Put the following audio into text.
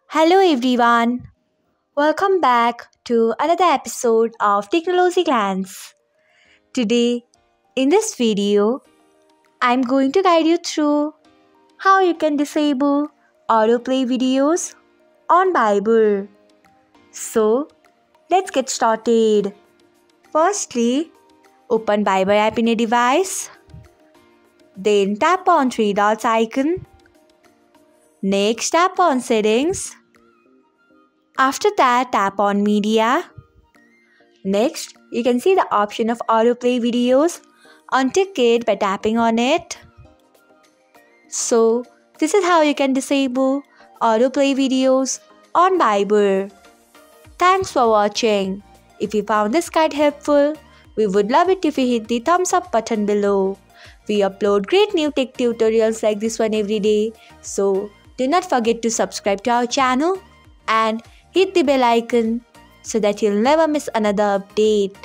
Hello everyone, welcome back to another episode of Technologyglance. Today, in this video, I'm going to guide you through how you can disable autoplay videos on Bible. So, let's get started. Firstly, open Bible app in a device. Then tap on three dots icon. Next, tap on settings. After that, tap on media. Next, you can see the option of autoplay videos. Untick it by tapping on it. So, this is how you can disable autoplay videos on Bible. Thanks for watching. If you found this guide helpful, we would love it if you hit the thumbs up button below. We upload great new tech tutorials like this one every day. So, do not forget to subscribe to our channel and hit the bell icon so that you'll never miss another update.